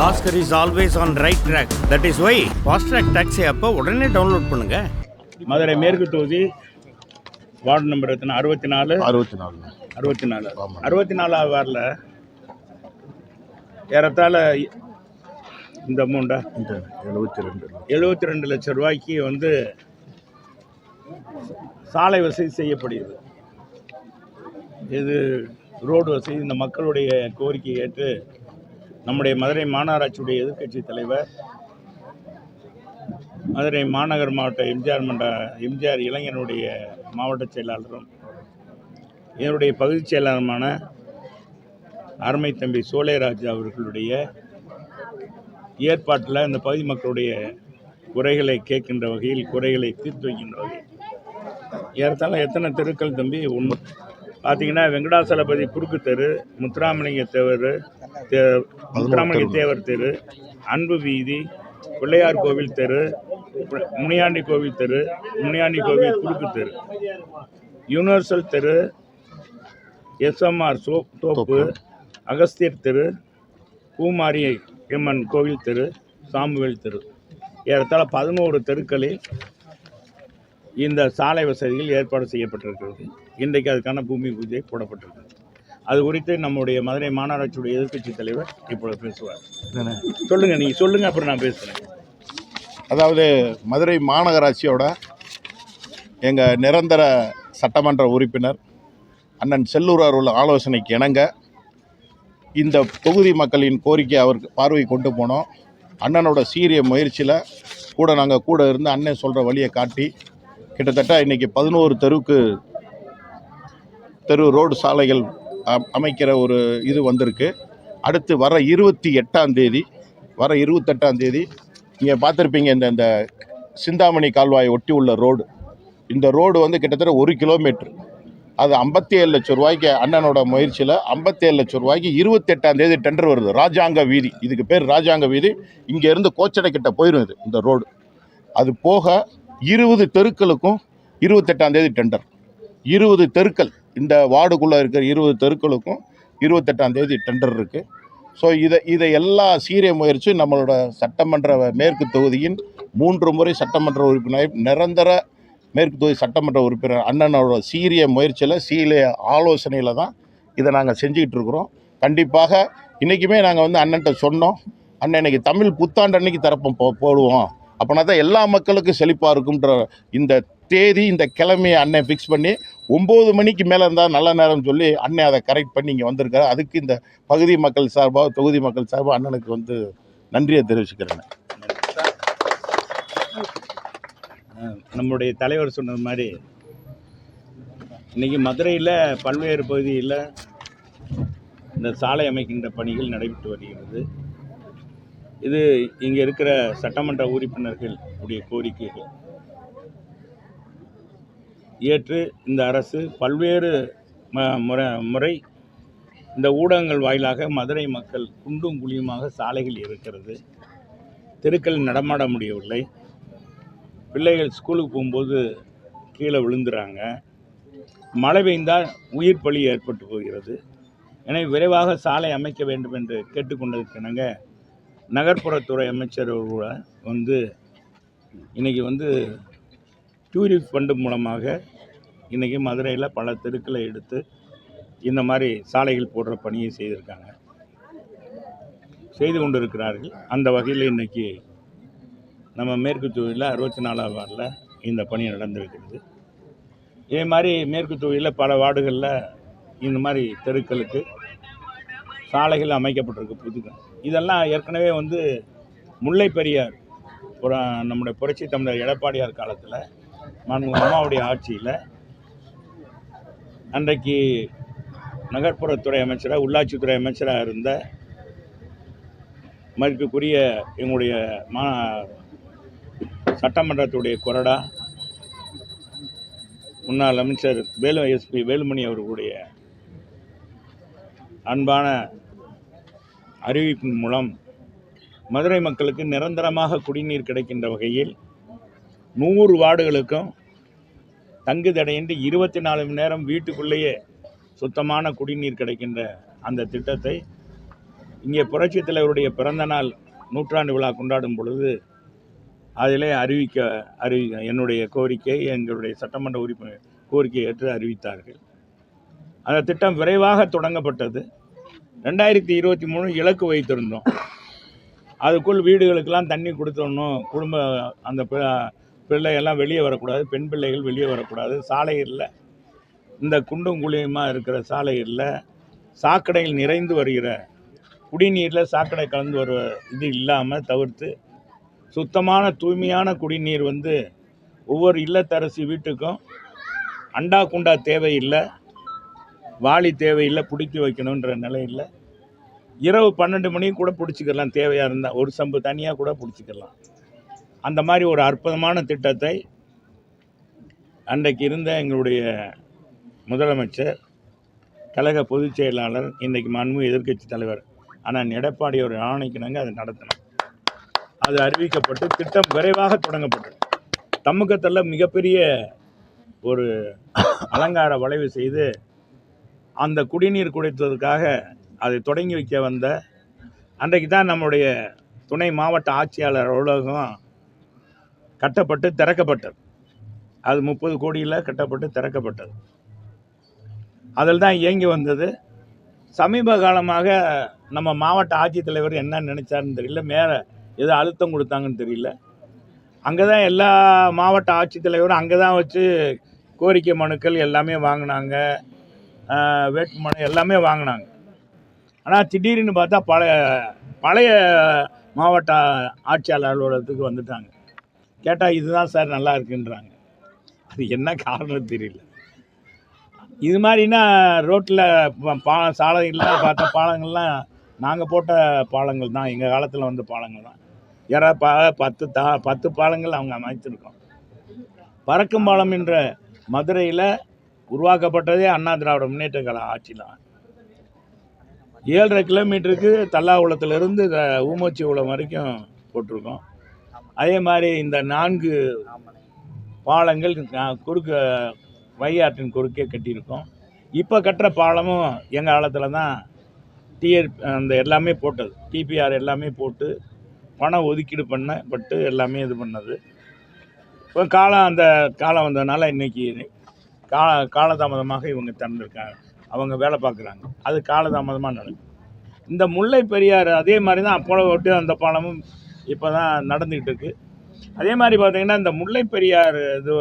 Oscar is always on right track. That is why Fast Track Taxi அப்போ உடனே download பண்ணுங்க. மதுரை மேற்கு தொகுதி வார்டு நம்பர் எத்தனை? 64. 64வது வார்டில் ஏறத்தாழ இந்த அமௌண்ட்டா 72 லட்சம் ரூபாய்க்கு வந்து சாலை வசதி செய்யப்படுகிறது. இது ரோடு வசதி இந்த மக்களுடைய கோரிக்கையை ஏற்று நம்முடைய மதுரை மாநகராட்சியுடைய எதிர்க்கட்சி தலைவர், மதுரை மாநகர் மாவட்ட எம்ஜிஆர் இளைஞனுடைய மாவட்ட செயலாளரும் என்னுடைய பகுதி செயலாளருமான அருமை தம்பி சோலைராஜ் அவர்களுடைய ஏற்பாட்டில் இந்த பகுதி மக்களுடைய குறைகளை கேட்கின்ற வகையில், குறைகளை தீர்த்து வைக்கின்ற வகையில் ஏறத்தாழ எத்தனை தெருக்கள் தம்பி? ஒன்று பார்த்தீங்கன்னா வெங்கடாசலபதி குறுக்கு தெரு, முத்துராமலிங்க தேவர் தெரு, அன்பு வீதி, பிள்ளையார் கோவில் தெரு, முனியாண்டி கோவில் தெரு, முனியாண்டி கோவில் குறுக்கு தெரு, யூனிவர்சல் தெரு, எஸ்எம்ஆர் தோப்பு, அகஸ்தியர் தெரு, பூமாரி எம்மன் கோவில் தெரு, சாமுவேல் தெரு, ஏறத்தாழ 11 தெருக்களில் இந்த சாலை வசதிகள் ஏற்பாடு செய்யப்பட்டிருக்கிறது. இன்றைக்கு அதுக்கான பூமி பூஜை போடப்பட்டிருக்கிறது. அது குறித்து நம்முடைய மதுரை மாநகராட்சியுடைய எதிர்க்கட்சி தலைவர் இப்பொழுது பேசுவார். சொல்லுங்கள், நீங்கள் சொல்லுங்கள், அப்புறம் நான் பேசுகிறேன். அதாவது மதுரை மாநகராட்சியோட எங்கள் நிரந்தர சட்டமன்ற உறுப்பினர் அண்ணன் செல்லூரார் உள்ள ஆலோசனைக்கு இணங்க இந்த தொகுதி மக்களின் கோரிக்கை அவருக்கு பார்வை கொண்டு போனோம். அண்ணனோட சீரிய முயற்சியில் நாங்கள் கூட இருந்து அண்ணன் சொல்கிற வழியை காட்டி கிட்டத்தட்ட இன்றைக்கி 11 தெரு ரோடு சாலைகள் அமைக்கிற ஒரு இது வந்திருக்கு. அடுத்து வர 28ஆம் தேதி நீங்கள் பார்த்துருப்பீங்க, இந்த சிந்தாமணி கால்வாயை ஒட்டி உள்ள ரோடு, இந்த ரோடு வந்து கிட்டத்தட்ட 1 கிலோமீட்டர், அது 57 லட்சம் ரூபாய்க்கு அண்ணனோட முயற்சியில் 57 லட்சம் ரூபாய்க்கு 28ஆம் தேதி டெண்டர் வருது. ராஜாங்க வீதி, இதுக்கு பேர் ராஜாங்க வீதி. இங்கேருந்து கோச்சடை கிட்ட போயிடும் இது இந்த ரோடு. அது போக 20 தெருக்களுக்கும் 28ஆம் தேதி டெண்டர். 20 தெருக்கள், இந்த வார்டுக்குள்ளே இருக்கிற 20 தெருக்களுக்கும் 28ஆம் தேதி டெண்டர் இருக்குது. ஸோ இதை எல்லா சீரிய முயற்சி நம்மளோட சட்டமன்ற மேற்கு தொகுதியின் 3 முறை சட்டமன்ற உறுப்பினர், நிரந்தர மேற்கு தொகுதி சட்டமன்ற உறுப்பினர் அண்ணனோட சீரிய முயற்சியில் ஆலோசனையில் தான் இதை நாங்கள் செஞ்சுக்கிட்டு இருக்கிறோம். கண்டிப்பாக இன்றைக்குமே நாங்கள் வந்து அண்ணன்ட்ட சொன்னோம், அண்ணன் இன்னைக்கு தமிழ் புத்தாண்டு அன்னைக்கு தரப்பம் போடுவோம், அப்போனா தான் எல்லா மக்களுக்கும் செழிப்பாக இருக்குன்ற இந்த தேதி, இந்த கிழமையை அண்ணன் ஃபிக்ஸ் பண்ணி 9 மணிக்கு மேலே இருந்தால் நல்ல நேரம் சொல்லி அண்ணன் அதை கரெக்ட் பண்ணி இங்கே வந்திருக்காரு. அதுக்கு இந்த பகுதி மக்கள் சார்பாக, தொகுதி மக்கள் சார்பாக அண்ணனுக்கு வந்து நன்றியை தெரிவிச்சுக்கிறேன். நம்முடைய தலைவர் சொன்னது மாதிரி இன்றைக்கி மதுரையில் பல்வேறு பகுதியில் இந்த சாலை அமைக்கின்ற பணிகள் நடைபெற்று வருகிறது. இது இங்கே இருக்கிற சட்டமன்ற உறுப்பினர்கள் உடைய கோரிக்கைகள் ஏற்று இந்த அரசு பல்வேறு முறை இந்த ஊடகங்கள் வாயிலாக மதுரை மக்கள் குண்டும் குழியுமாக சாலைகள் இருக்கிறது, தெருக்கள் நடமாட முடியவில்லை, பிள்ளைகள் ஸ்கூலுக்கு போகும்போது கீழே விழுந்துறாங்க, மழை பெய்ந்தால் உயிர் பலி ஏற்பட்டு போகிறது. எனவே விரைவாக சாலை அமைக்க வேண்டும் என்று கேட்டுக்கொண்டதற்கிணங்க நகர்ப்புறத்துறை அமைச்சர் வந்து இன்றைக்கி வந்து டூரிஸ்ட் ஃபண்டு மூலமாக இன்றைக்கி மதுரையில் பல தெருக்களை எடுத்து இந்த மாதிரி சாலைகள் போடுற பணியை செய்து கொண்டிருக்கிறார்கள். அந்த வகையில் இன்றைக்கி நம்ம மேற்கு தொகுதியில் 64ஆம் வார்டில் இந்த பணி நடந்திருக்கிறது. இதே மாதிரி மேற்கு தொகுதியில் பல வார்டுகளில் இந்த மாதிரி தெருக்களுக்கு சாலைகள் அமைக்கப்பட்டிருக்கு புதுக்க. இதெல்லாம் ஏற்கனவே வந்து முல்லை பெரியார் நம்முடைய புரட்சி தமிழர் எடப்பாடியார் காலத்தில் அம்மாவுடைய ஆட்சியில் அன்றைக்கு நகர்ப்புறத்துறை அமைச்சராக, உள்ளாட்சித்துறை அமைச்சராக இருந்த மதிப்புக்குரிய எங்களுடைய சட்டமன்றத்துடைய கொறடா முன்னாள் அமைச்சர் எஸ்பி வேலுமணி அவர்களுடைய அன்பான அறிவிப்பின் மூலம் மதுரை மக்களுக்கு நிரந்தரமாக குடிநீர் கிடைக்கின்ற வகையில் 100 வார்டுகளுக்கும் தங்கு தடையின்றி 24 மணி நேரம் வீட்டுக்குள்ளேயே சுத்தமான குடிநீர் கிடைக்கின்ற அந்த திட்டத்தை இங்கே புரட்சித் தலைவருடைய பிறந்தநாள் நூற்றாண்டு விழா கொண்டாடும் பொழுது அதிலே என்னுடைய கோரிக்கை, எங்களுடைய சட்டமன்ற உறுப்பினர் கோரிக்கை ஏற்று அறிவித்தார்கள். அந்த திட்டம் விரைவாக தொடங்கப்பட்டது. 2023 இலக்கு வைத்திருந்தோம். அதுக்குள் வீடுகளுக்கெல்லாம் தண்ணி கொடுத்துடணும், குடும்ப அந்த பிள்ளைகள்லாம் வெளியே வரக்கூடாது, பெண் பிள்ளைகள் வெளியே வரக்கூடாது, சாலைகளில் இந்த குண்டும் குழியுமாக இருக்கிற சாலைகளில் சாக்கடையில் நிறைந்து வருகிற குடிநீரில் சாக்கடை கலந்து வருவ இது இல்லாமல் தவிர்த்து சுத்தமான தூய்மையான குடிநீர் ஒவ்வொரு இல்லத்தரசி வீட்டுக்கும் அண்டா குண்டா தேவையில்லை, வாளி தேவையில்லை, பிடித்து வைக்கணுன்ற நிலையில் இரவு 12 மணிக்கு கூட பிடிச்சிக்கலாம், தேவையாக இருந்தால் ஒரு சம்பு தனியாக கூட பிடிச்சிக்கலாம். அந்த மாதிரி ஒரு அற்புதமான திட்டத்தை அன்றைக்கு இருந்த எங்களுடைய முதலமைச்சர், கழக பொதுச் செயலாளர், இன்றைக்கு மாண்புமிகு எதிர்க்கட்சி தலைவர் அண்ணன் எடப்பாடி ஒரு ஆணைக்கிணங்க அதை நடத்தினோம். அது அறிவிக்கப்பட்டு திட்டம் விரைவாக தொடங்கப்பட்டது. தமுக்கத்தில் மிகப்பெரிய ஒரு அலங்கார வளைவு செய்து அந்த குடிநீர் குடித்ததற்காக அதை தொடங்கி வைக்க வந்த அன்றைக்கு தான் நம்முடைய துணை மாவட்ட ஆட்சியாளர் அலுவலகம் கட்டப்பட்டு திறக்கப்பட்டது. அது 30 கோடியில் கட்டப்பட்டு திறக்கப்பட்டது. அதில் தான் இயங்கி வந்தது. சமீப காலமாக நம்ம மாவட்ட ஆட்சித்தலைவர் என்ன நினைச்சாருன்னு தெரியல, மேலே ஏதோ அழுத்தம் கொடுத்தாங்கன்னு தெரியல, அங்கே தான் எல்லா மாவட்ட ஆட்சித்தலைவரும் அங்கே தான் வச்சு கோரிக்கை மனுக்கள் எல்லாமே வாங்கினாங்க, வேட்புமனு எல்லாமே வாங்கினாங்க. ஆனால் திடீர்னு பார்த்தா பழைய மாவட்ட ஆட்சியாளர் அலுவலகத்துக்கு வந்துட்டாங்க. கேட்டால் இதுதான் சார் நல்லா இருக்குன்றாங்க. அது என்ன காரணம் தெரியல. இது மாதிரினா ரோட்டில் சாலைகள்லாம் பார்த்தா பாலங்கள்லாம் நாங்கள் போட்ட பாலங்கள் தான், எங்கள் காலத்தில் வந்த பாலங்கள் தான். 10 பாலங்கள் அவங்க அமைச்சிருக்கோம். பறக்கும் பாலம் என்ற மதுரையில் உருவாக்கப்பட்டதே அண்ணா திராவிட முன்னேற்ற கழக ஆட்சியில். 7.5 கிலோமீட்டருக்கு தல்லாகுளத்திலிருந்து ஊமச்சி குளம் வரைக்கும் போட்டிருக்கோம். அதே மாதிரி இந்த 4 பாலங்கள் குறுக்க வையாற்றின் குறுக்கே கட்டியிருக்கோம். இப்போ கட்டுற பாலமும் எங்கள் காலத்தில் தான் அந்த எல்லாமே போட்டது, டிபிஆர் எல்லாமே போட்டு பணம் ஒதுக்கீடு பண்ணப்பட்டு எல்லாமே இது பண்ணது. இப்போ அந்த காலம் வந்ததுனால இன்றைக்கி காலதாமதமாக இவங்க திறந்துருக்காங்க, அவங்க வேலை பார்க்குறாங்க. அது காலதாமதமாக நடக்கும். இந்த முல்லை பெரியாறு அதே மாதிரி தான் அப்போல விட்டு அந்த பாலமும் இப்போ தான் நடந்துக்கிட்டு இருக்குது. அதே மாதிரி பார்த்திங்கன்னா இந்த முல்லை பெரியாறு இது